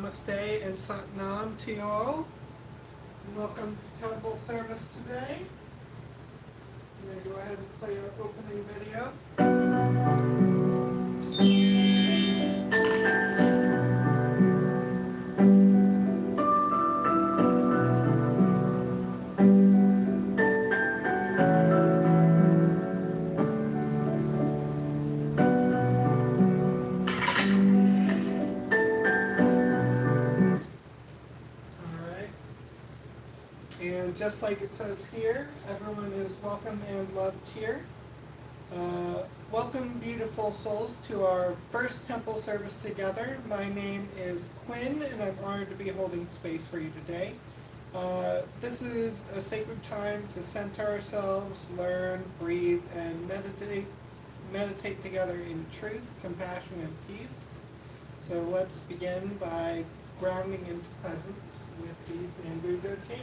Namaste and Satnam to you all. Welcome to Temple Service today. I'm going to go ahead and play our opening video. And just like it says here, everyone is welcome and loved here. Welcome, beautiful souls, to our first temple service together. My name is Quinn, and I'm honored to be holding space for you today. This is a sacred time to center ourselves, learn, breathe, and meditate together in truth, compassion, and peace. So let's begin by grounding into presence with the Sambujo chant.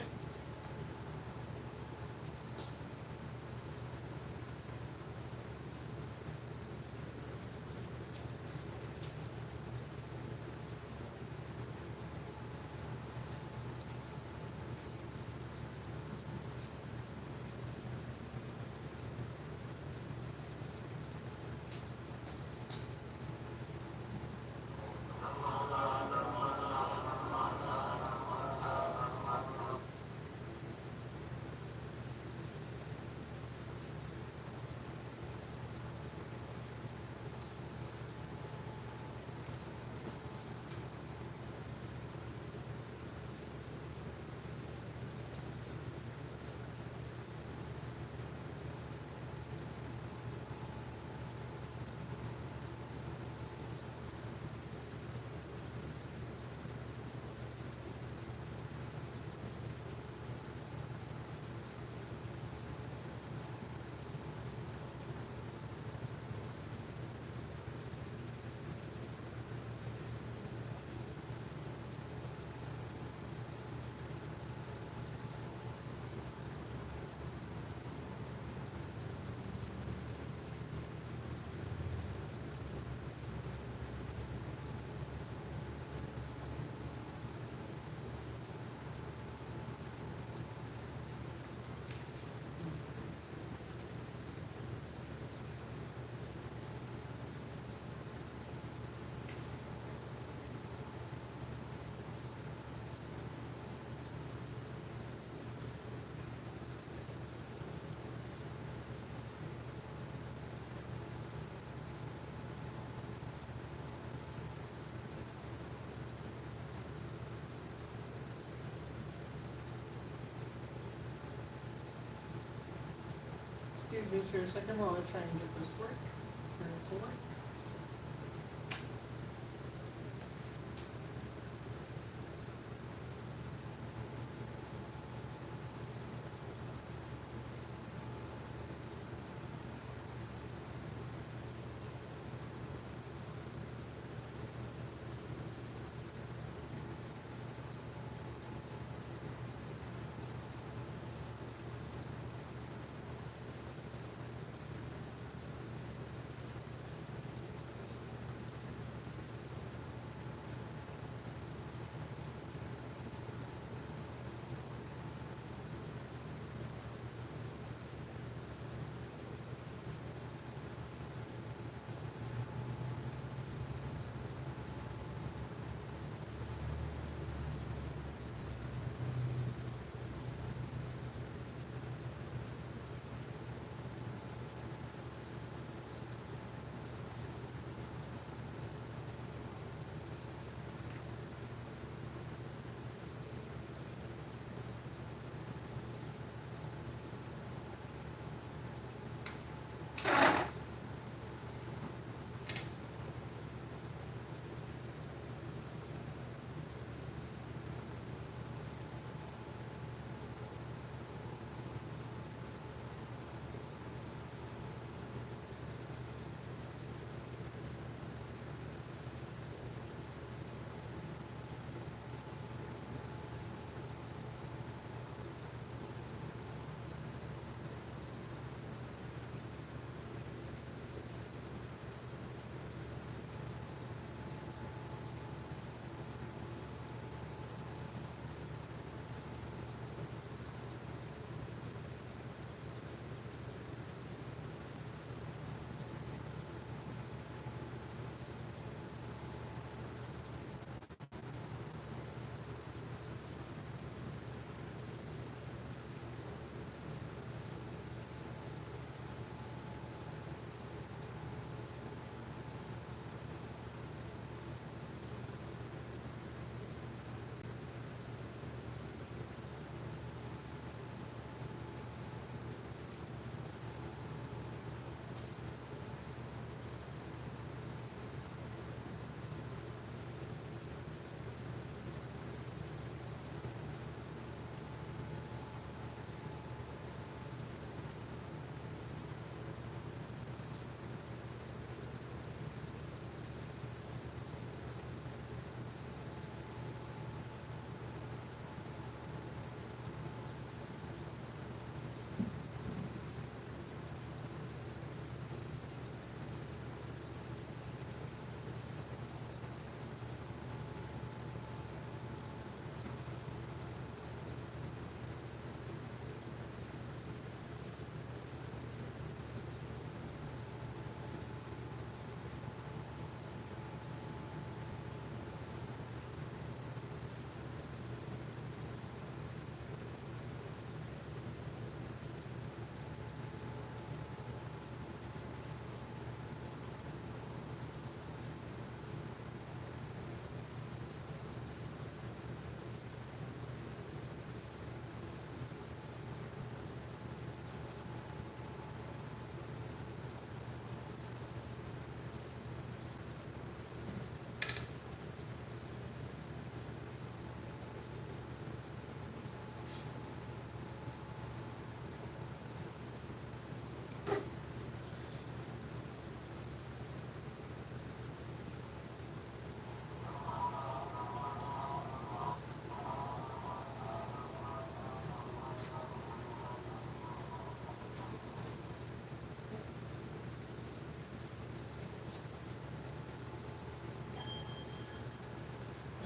Excuse me for a second while I try and get this for it to work.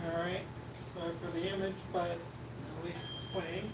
Alright, sorry for the image, but at least it's playing.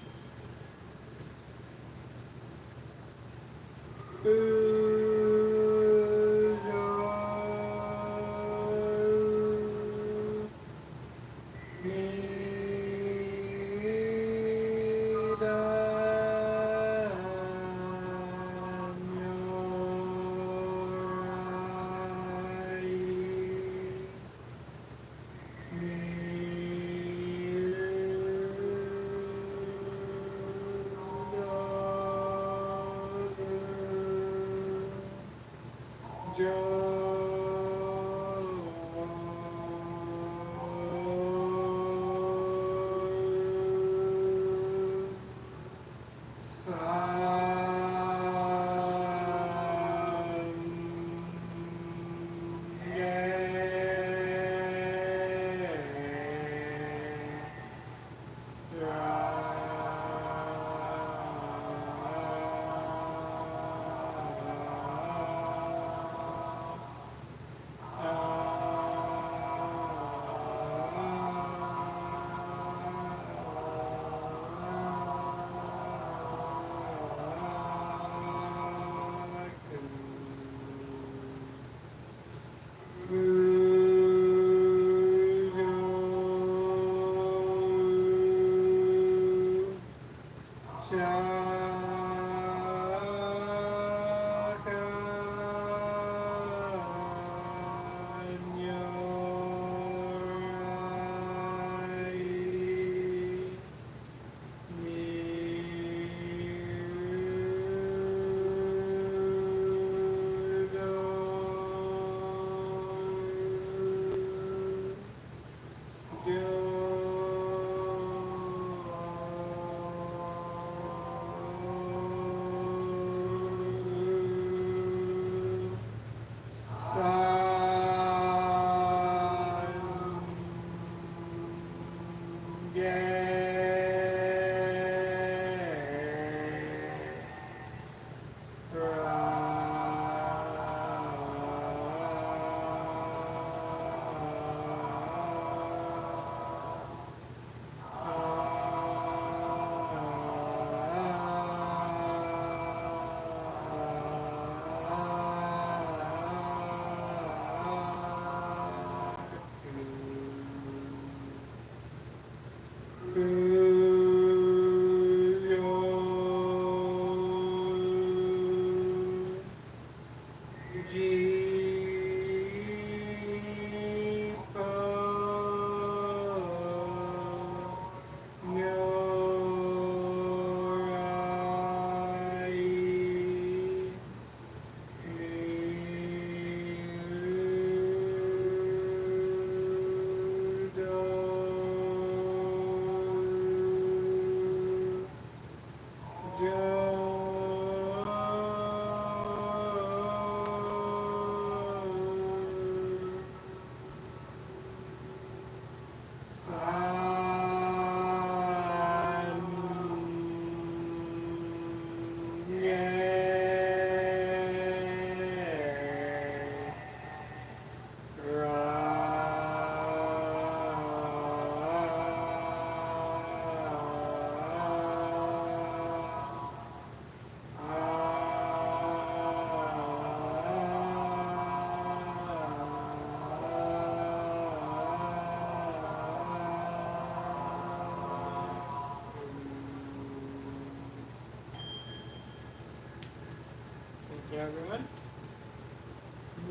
Thank you, everyone.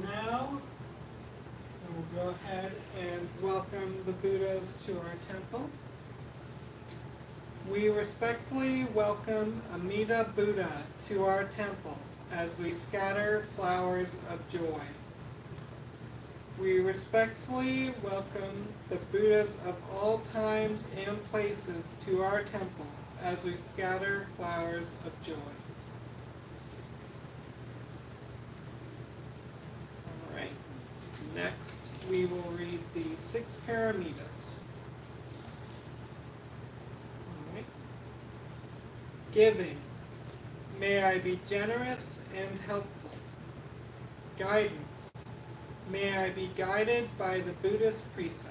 Now, we'll go ahead and welcome the Buddhas to our temple. We respectfully welcome Amida Buddha to our temple as we scatter flowers of joy. We respectfully welcome the Buddhas of all times and places to our temple as we scatter flowers of joy. All right. Next, we will read the 6 paramitas. All right. Giving. May I be generous and helpful. Guidance. May I be guided by the Buddhist precepts.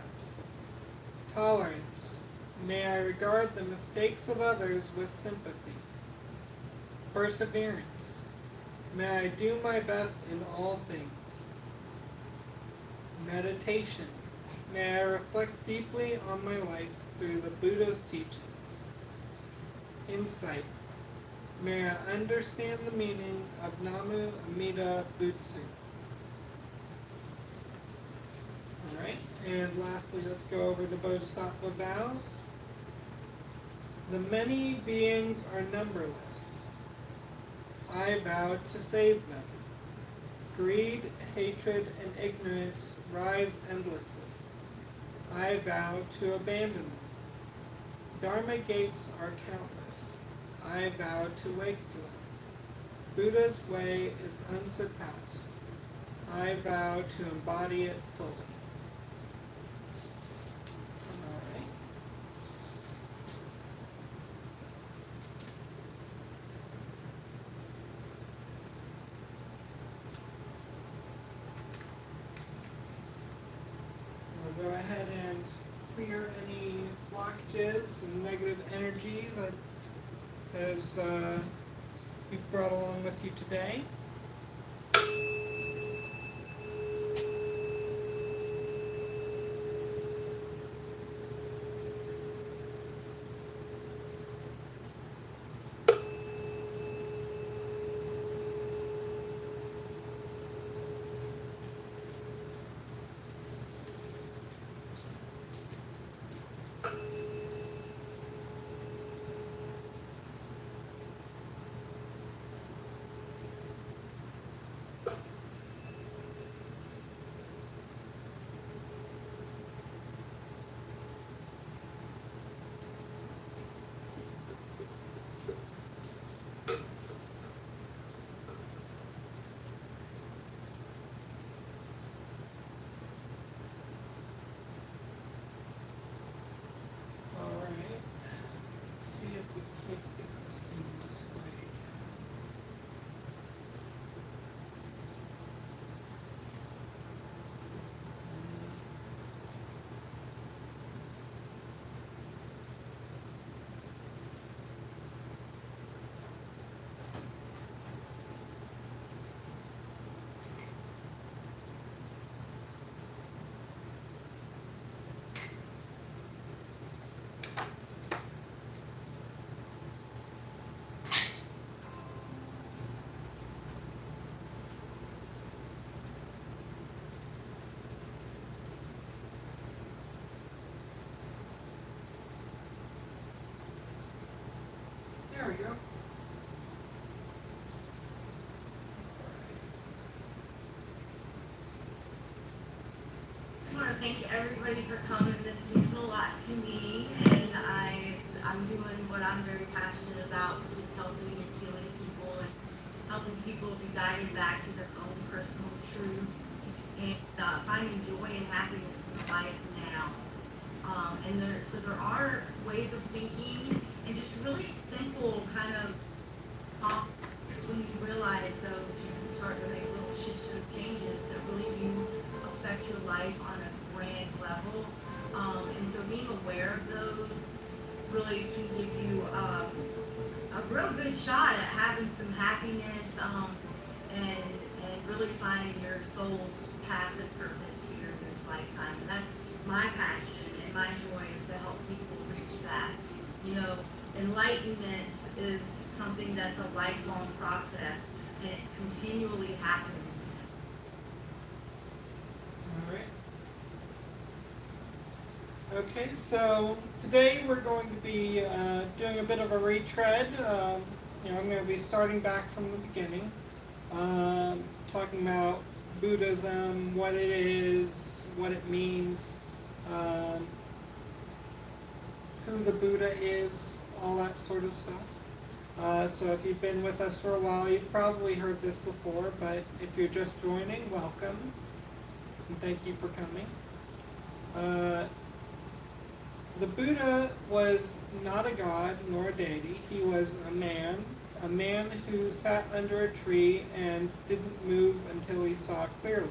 Tolerance. May I regard the mistakes of others with sympathy. Perseverance. May I do my best in all things. Meditation. May I reflect deeply on my life through the Buddha's teachings. Insight. May I understand the meaning of Namu Amida Butsu. Alright, and lastly, let's go over the Bodhisattva vows. The many beings are numberless. I vow to save them. Greed, hatred, and ignorance rise endlessly. I vow to abandon them. Dharma gates are countless. I vow to wake to them. Buddha's way is unsurpassed. I vow to embody it fully. Alright. We'll go ahead and clear any blockages and negative energy that has we've brought along with you today. There we go. I just want to thank everybody for coming. This means a lot to me, and I'm doing what I'm very passionate about, which is helping and healing people and helping people be guided back to their own personal truth and finding joy and happiness in life now. So there are ways of thinking and just really simple kind of when you realize those, you can start to make little shifts and changes that really do affect your life on a grand level. And so being aware of those really can give you a real good shot at having some happiness and really finding your soul's path and purpose here in this lifetime. And that's my passion and my joy is to help people reach that. You know, enlightenment is something that's a lifelong process and it continually happens. All right. Okay, so today we're going to be doing a bit of a retread. I'm going to be starting back from the beginning, talking about Buddhism, what it is, what it means, who the Buddha is, all that sort of stuff. So if you've been with us for a while, you've probably heard this before, but if you're just joining, welcome, and thank you for coming. The Buddha was not a god nor a deity. He was a man who sat under a tree and didn't move until he saw clearly.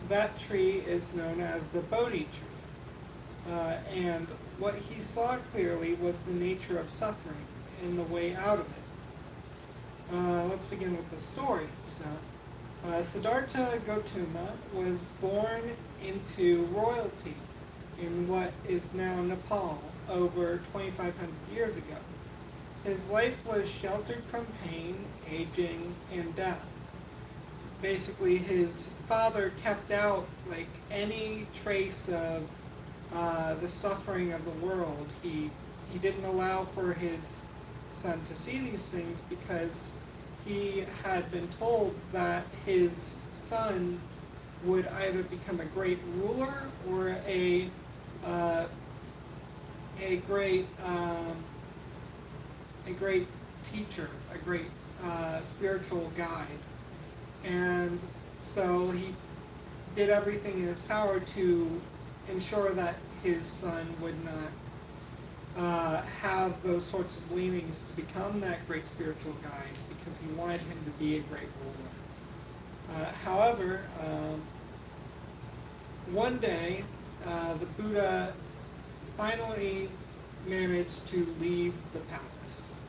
That tree is known as the Bodhi tree. And what he saw clearly was the nature of suffering and the way out of it. Let's begin with the story. Siddhartha Gautama was born into royalty in what is now Nepal over 2,500 years ago. His life was sheltered from pain, aging, and death. Basically, his father kept out like any trace of the suffering of the world. He didn't allow for his son to see these things because he had been told that his son would either become a great ruler or a great teacher, a great spiritual guide. And so he did everything in his power to ensure that his son would not have those sorts of leanings to become that great spiritual guide, because he wanted him to be a great ruler. However, one day, the Buddha finally managed to leave the palace.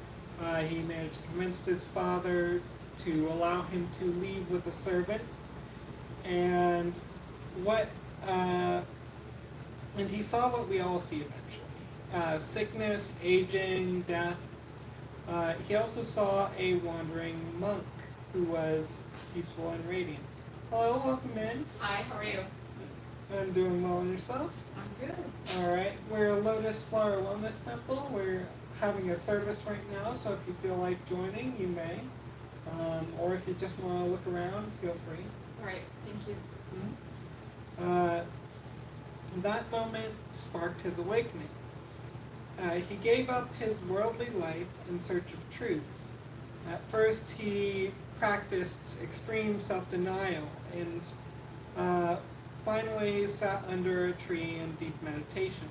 He managed to convince his father to allow him to leave with a servant, and and he saw what we all see eventually: sickness, aging, death. He also saw a wandering monk who was peaceful and radiant. Hello, welcome in. Hi, how are you? I'm doing well, and yourself? I'm good. All right, we're Lotus Flower Wellness Temple. We're having a service right now, so if you feel like joining, you may. Or if you just want to look around, feel free. All right, thank you. That moment sparked his awakening. He gave up his worldly life in search of truth. At first, he practiced extreme self-denial and finally sat under a tree in deep meditation.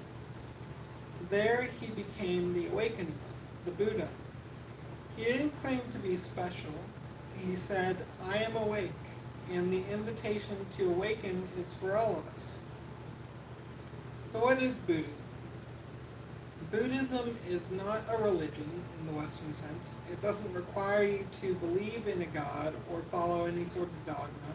There he became the awakened one, the Buddha. He didn't claim to be special. He said, "I am awake," and the invitation to awaken is for all of us. So what is Buddhism? Buddhism is not a religion in the Western sense. It doesn't require you to believe in a god or follow any sort of dogma.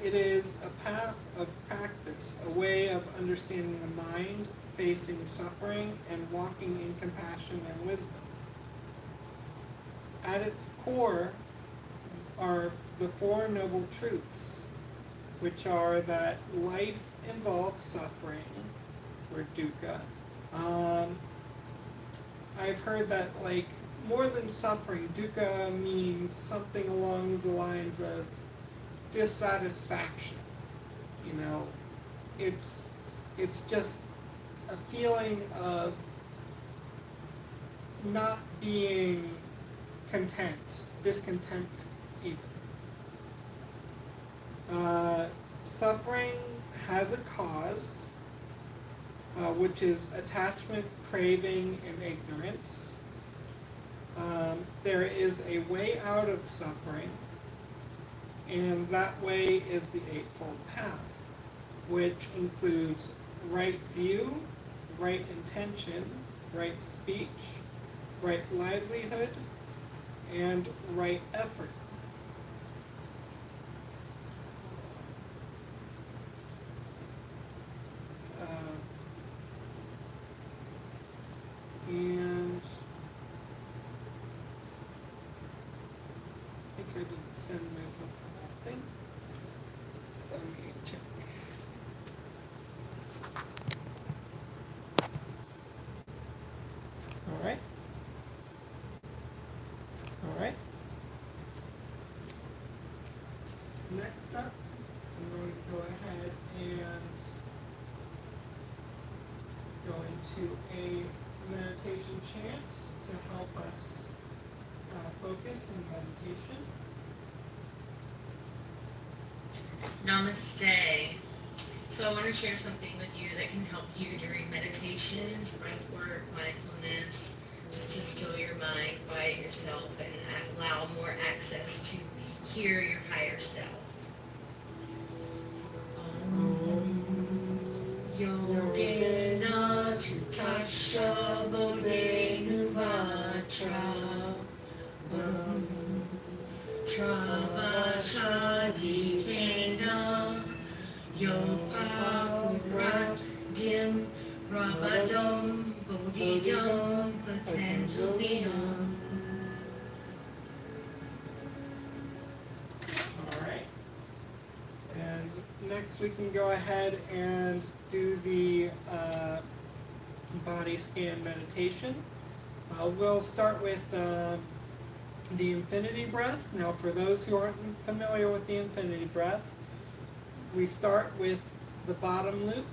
It is a path of practice, a way of understanding the mind, facing suffering, and walking in compassion and wisdom. At its core are the Four Noble Truths, which are that life involves suffering, or dukkha. I've heard that, like, more than suffering, dukkha means something along the lines of dissatisfaction. You know, it's just a feeling of not being content, discontentment even. Suffering has a cause, which is attachment, craving, and ignorance. There is a way out of suffering, and that way is the Eightfold Path, which includes right view, right intention, right speech, right livelihood, and right effort. And I think I didn't send myself the whole thing. Let me check. All right. All right. Next up, I'm going to go ahead and go into a meditation chant to help us focus in meditation. Namaste. So I want to share something with you that can help you during meditations, breath work, mindfulness, just to still your mind, quiet yourself, and allow more access to hear your higher self. Yogena tutasha bodhenu vatra. Travashadikena yopakuraddim rabadam bodhidam patanjaliyam. Alright. And next we can go ahead and do the body scan meditation. We'll start with the infinity breath. Now for those who aren't familiar with the infinity breath, we start with the bottom loop,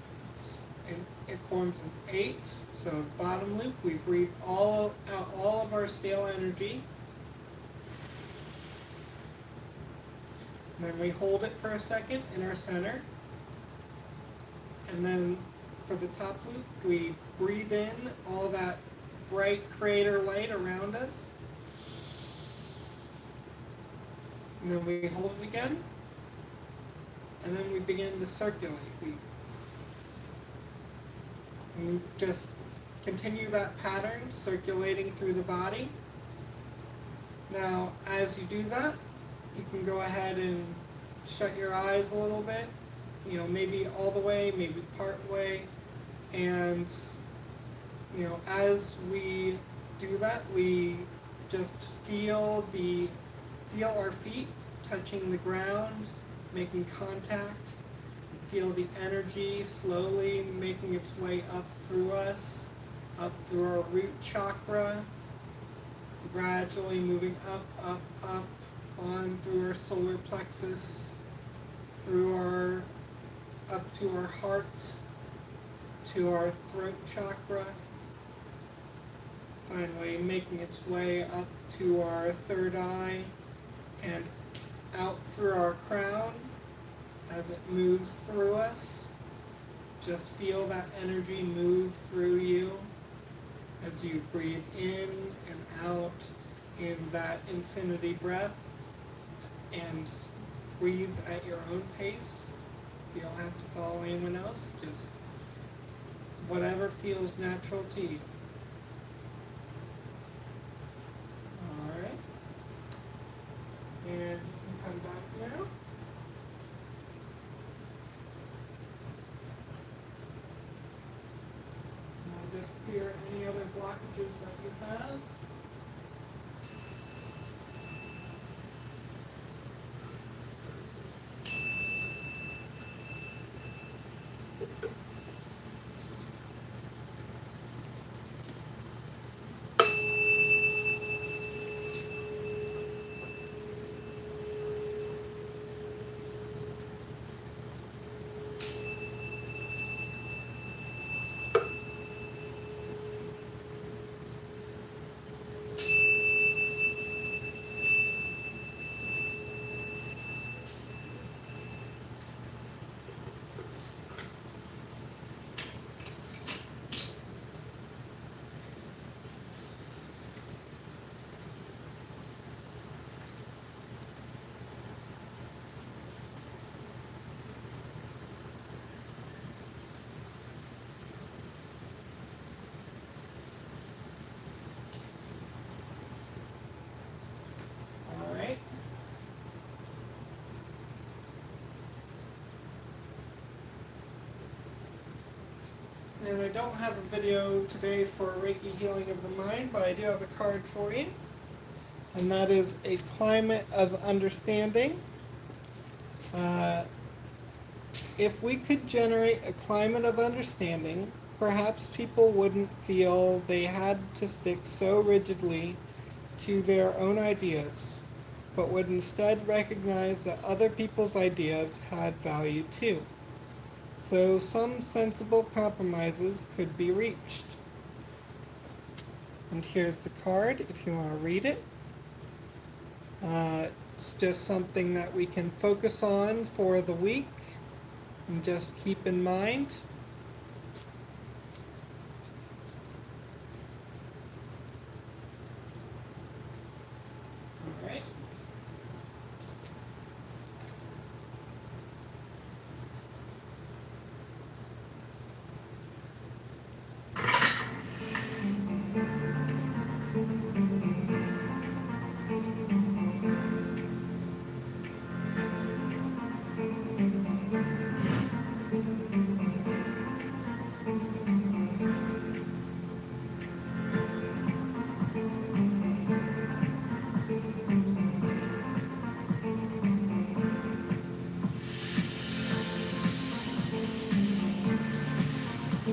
and it forms an 8. So bottom loop, we breathe out all of our stale energy. And then we hold it for a second in our center. And then for the top loop, we breathe in all that bright creator light around us. And then we hold it again. And then we begin to circulate. We just continue that pattern, circulating through the body. Now, as you do that, you can go ahead and shut your eyes a little bit, maybe all the way, maybe part way. And, as we do that, we just feel our feet touching the ground, making contact. Feel the energy slowly making its way up through us, up through our root chakra, gradually moving up, on through our solar plexus, up to our heart, to our throat chakra, finally making its way up to our third eye and out through our crown. As it moves through us, just feel that energy move through you as you breathe in and out in that infinity breath, and breathe at your own pace. You don't have to follow anyone else, just whatever feels natural to you. Alright. And you can come back now. Just clear any other blockages that you have. And I don't have a video today for Reiki Healing of the Mind, but I do have a card for you. And that is a climate of understanding. If we could generate a climate of understanding, perhaps people wouldn't feel they had to stick so rigidly to their own ideas, but would instead recognize that other people's ideas had value too. So some sensible compromises could be reached. And here's the card if you want to read it. It's just something that we can focus on for the week and just keep in mind. All right.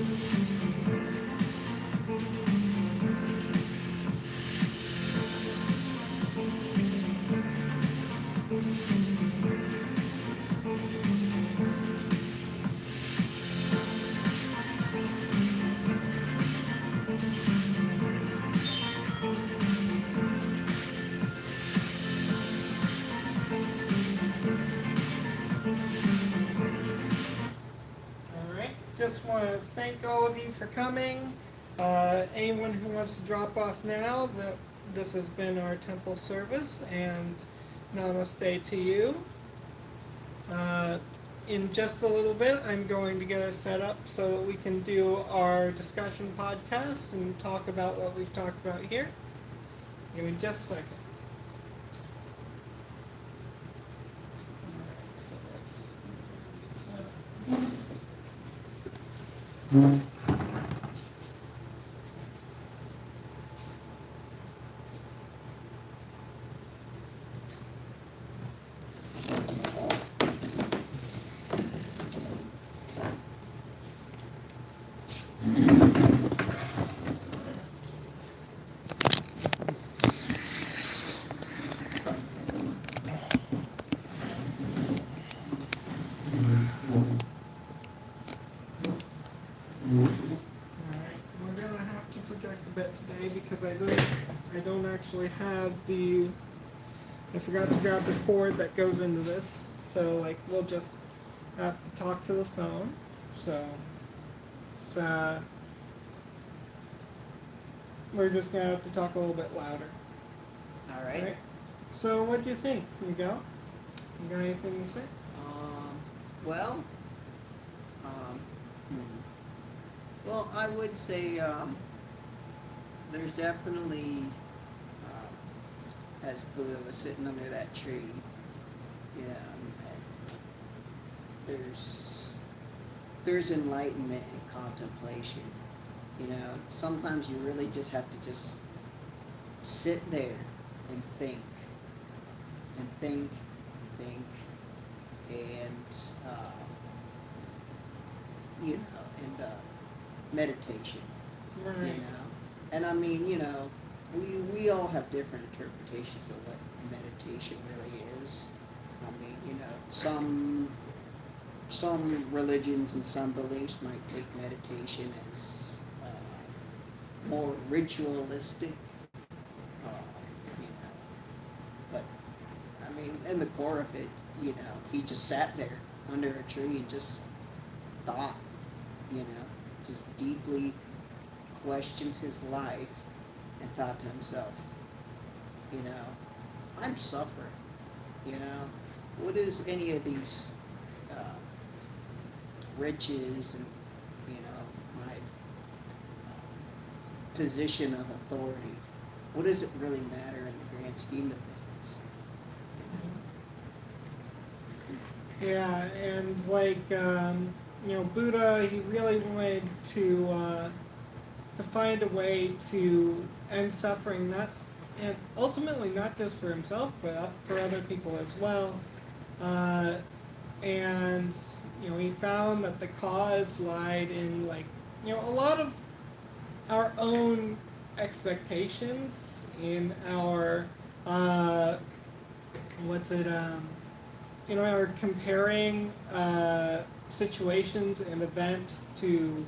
Alright, just want to thank all of you for coming. Anyone who wants to drop off now, this has been our temple service, and namaste to you. In just a little bit, I'm going to get us set up so that we can do our discussion podcast and talk about what we've talked about here. Give me just a second. Alright, so let's get set up. We're gonna have to project a bit today because I don't actually have I forgot to grab the cord that goes into this, so like we'll just have to talk to the phone. So it's, we're just gonna have to talk a little bit louder. All right. Alright? So what do you think? You got anything to say? Well, well, I would say there's definitely, as Buddha was sitting under that tree, there's enlightenment and contemplation. Sometimes you really just have to just sit there and think, and think, think, and meditation. Right. And I mean, we all have different interpretations of what meditation really is. I mean, some religions and some beliefs might take meditation as more ritualistic, but I mean, in the core of it, he just sat there under a tree and just thought, just deeply questioned his life and thought to himself, I'm suffering, what is any of these riches and, my position of authority, what does it really matter in the grand scheme of things? Yeah, and like Buddha, he really wanted to find a way to end suffering, and ultimately not just for himself, but for other people as well. And he found that the cause lied in a lot of our own expectations, in our our comparing situations and events to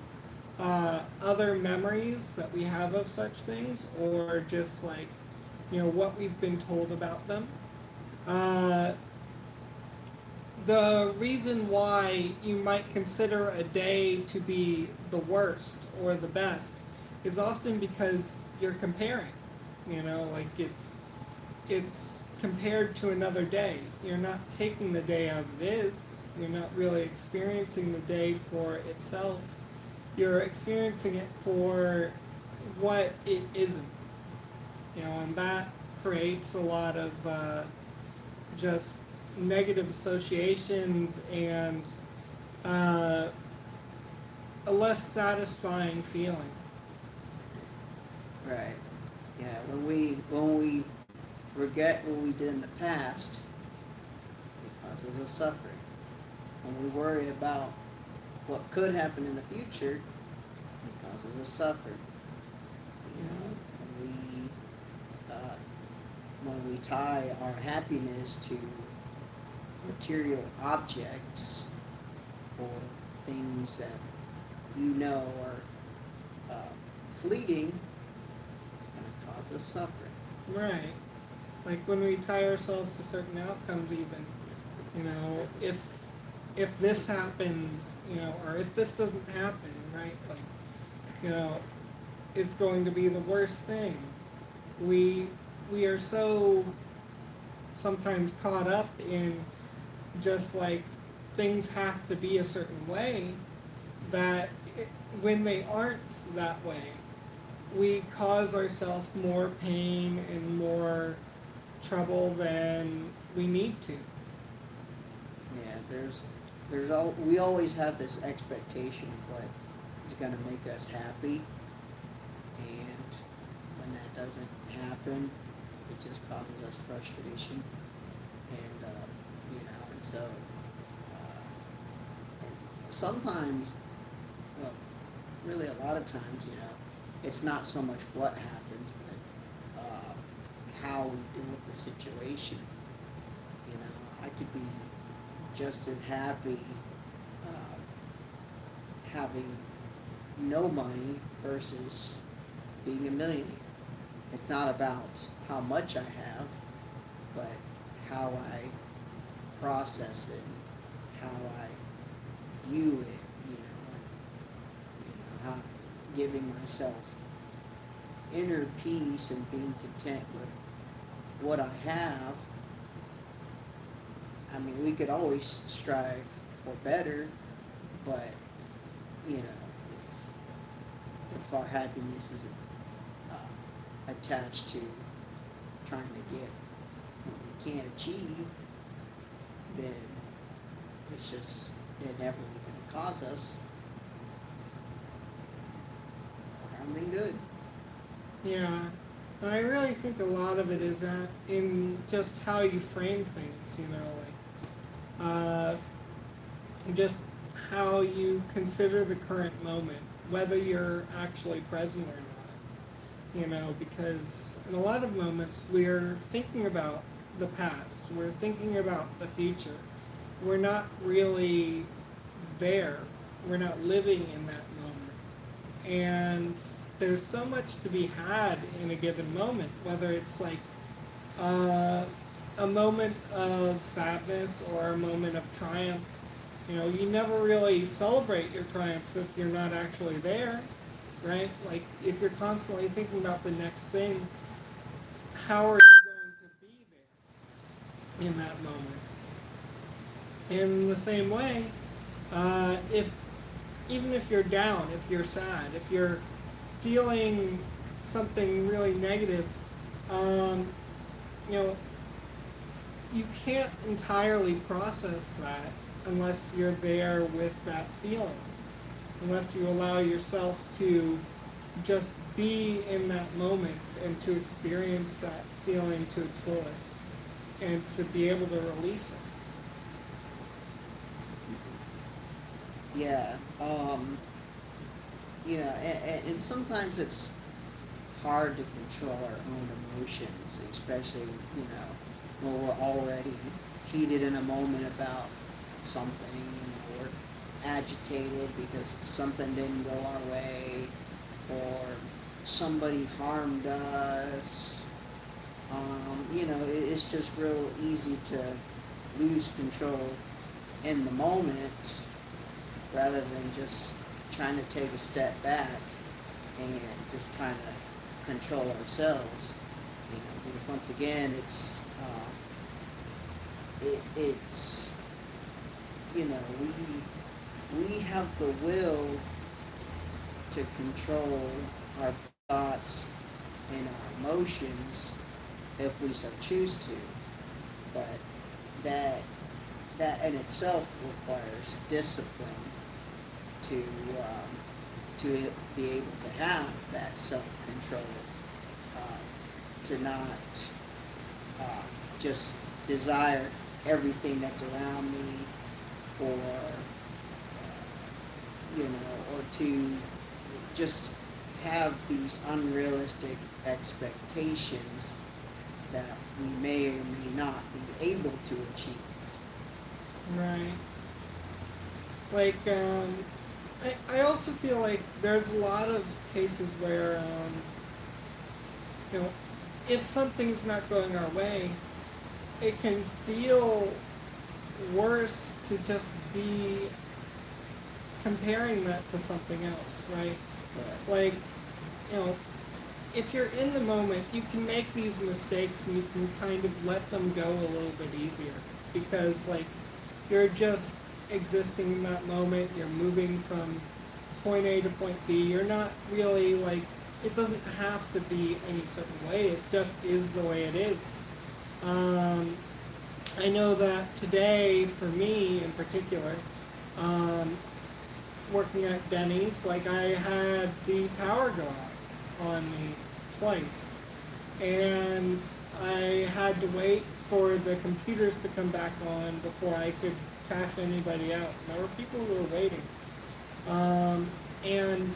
other memories that we have of such things, or just what we've been told about them. The reason why you might consider a day to be the worst or the best is often because you're comparing. It's compared to another day. You're not taking the day as it is. You're not really experiencing the day for itself. You're experiencing it for what it isn't. And that creates a lot of just negative associations and a less satisfying feeling. Right. Yeah. When we forget what we did in the past, it causes us suffering. When we worry about what could happen in the future, causes us suffering. You know, when we tie our happiness to material objects or things that you know are fleeting, it's going to cause us suffering. Right. Like when we tie ourselves to certain outcomes, even, you know, if this happens, you know, or if this doesn't happen, right? Like, you know, it's going to be the worst thing. We are so sometimes caught up in just like things have to be a certain way that when they aren't that way, we cause ourselves more pain and more trouble than we need to. Yeah, we always have this expectation of what is going to make us happy, and when that doesn't happen, it just causes us frustration, and you know, and so and sometimes, well, really a lot of times, you know, it's not so much what happens, but how we deal with the situation. You know, I could be just as happy having no money versus being a millionaire. It's not about how much I have, but how I process it, how I view it, you know, how giving myself inner peace and being content with what I have. I mean, we could always strive for better, but, you know, if our happiness is attached to trying to get what we can't achieve, then it's just inevitably going to cause us something good. Yeah. And I really think a lot of it is that in just how you frame things, you know, like just how you consider the current moment, whether you're actually present or not. You know, because in a lot of moments we're thinking about the past, we're thinking about the future. We're not really there. We're not living in that moment. And there's so much to be had in a given moment, whether it's like a moment of sadness or a moment of triumph. You know, you never really celebrate your triumphs if you're not actually there, right? Like, if you're constantly thinking about the next thing, how are you going to be there in that moment? In the same way, if even if you're down, if you're sad, if you're feeling something really negative, you know, you can't entirely process that unless you're there with that feeling, unless you allow yourself to just be in that moment and to experience that feeling to its fullest and to be able to release it. Yeah, you know, and sometimes it's hard to control our own emotions, especially, you know, when we're already heated in a moment about something, you know, we're agitated because something didn't go our way, or somebody harmed us. You know, it's just real easy to lose control in the moment rather than just trying to take a step back and just trying to control ourselves. You know, because once again, it's you know, we have the will to control our thoughts and our emotions if we so choose to, but that in itself requires discipline to be able to have that self-control, to not just desire everything that's around me, or you know, or to just have these unrealistic expectations that we may or may not be able to achieve. Right. Like, I also feel like there's a lot of cases where, you know, if something's not going our way, it can feel worse to just be comparing that to something else, right? But Like, you know, if you're in the moment, you can make these mistakes and you can kind of let them go a little bit easier because, like, you're just existing in that moment. You're moving from point A to point B. You're not really, like, it doesn't have to be any certain way. It just is the way it is. I know that today, for me in particular, working at Denny's, like, I had the power go out on me twice, and I had to wait for the computers to come back on before I could cash anybody out. There were people who were waiting, and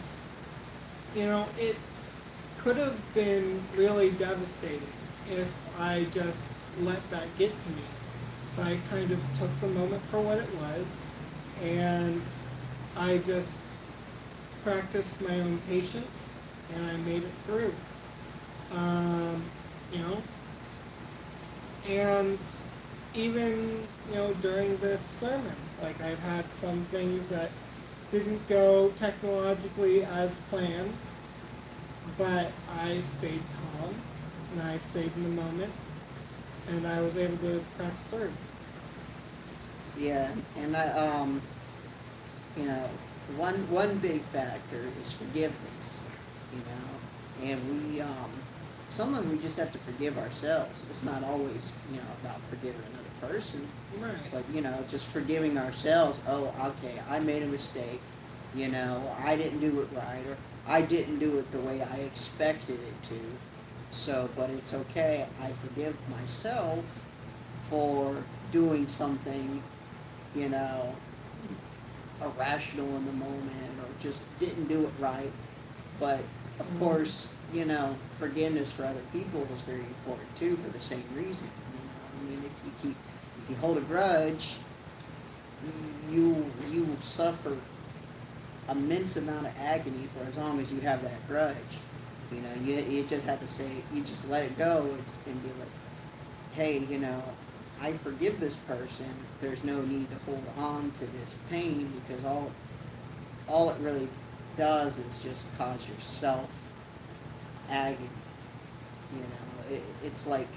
you know, it could have been really devastating if I just let that get to me. But I kind of took the moment for what it was, and I just practiced my own patience, and I made it through. You know, and even, you know, during this sermon, like, I've had some things that didn't go technologically as planned, but I stayed calm, and I stayed in the moment, and I was able to press through. yeah, and I you know, one big factor is forgiveness, you know, and we sometimes we just have to forgive ourselves. It's not always, you know, about forgiving another person, Right. but, you know, just forgiving ourselves. Oh, okay, I made a mistake, you know, I didn't do it right, or I didn't do it the way I expected it to. So, but it's okay, I forgive myself for doing something, you know, irrational in the moment, or just didn't do it right. But of course, you know, forgiveness for other people is very important too, for the same reason. You know, I mean, if you hold a grudge, you will suffer immense amount of agony for as long as you have that grudge. You know, you just have to say, you just let it go and be like, hey, you know, I forgive this person. There's no need to hold on to this pain, because all it really does is just cause yourself agony. You know, it's like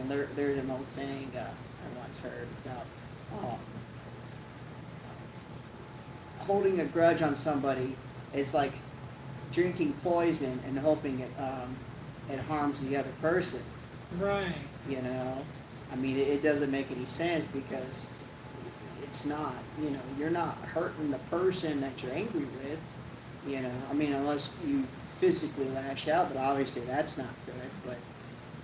there's an old saying I once heard about holding a grudge on somebody is like drinking poison and hoping it harms the other person. Right. You know, I mean, it doesn't make any sense, because it's not, you know, you're not hurting the person that you're angry with, you know, I mean, unless you physically lash out, but obviously that's not good,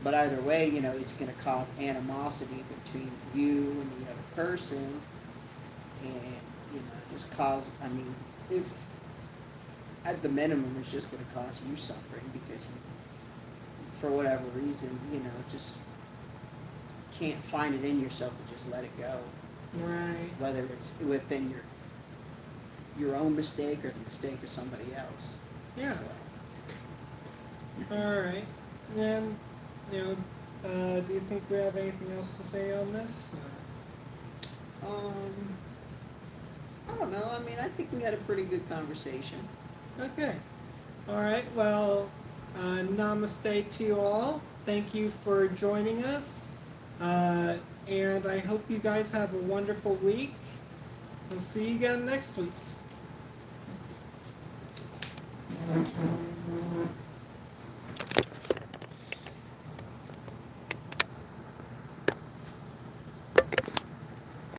but either way, you know, it's going to cause animosity between you and the other person, and, you know, just cause, I mean, if, at the minimum, it's just going to cause you suffering, because you, for whatever reason, you know, just can't find it in yourself to just let it go. Right. Whether it's within your own mistake or the mistake of somebody else. Yeah. So, All right. And, you know, do you think we have anything else to say on this? I don't know. I mean, I think we had a pretty good conversation. Okay. All right. Well, namaste to you all. Thank you for joining us. And I hope you guys have a wonderful week. We'll see you again next week.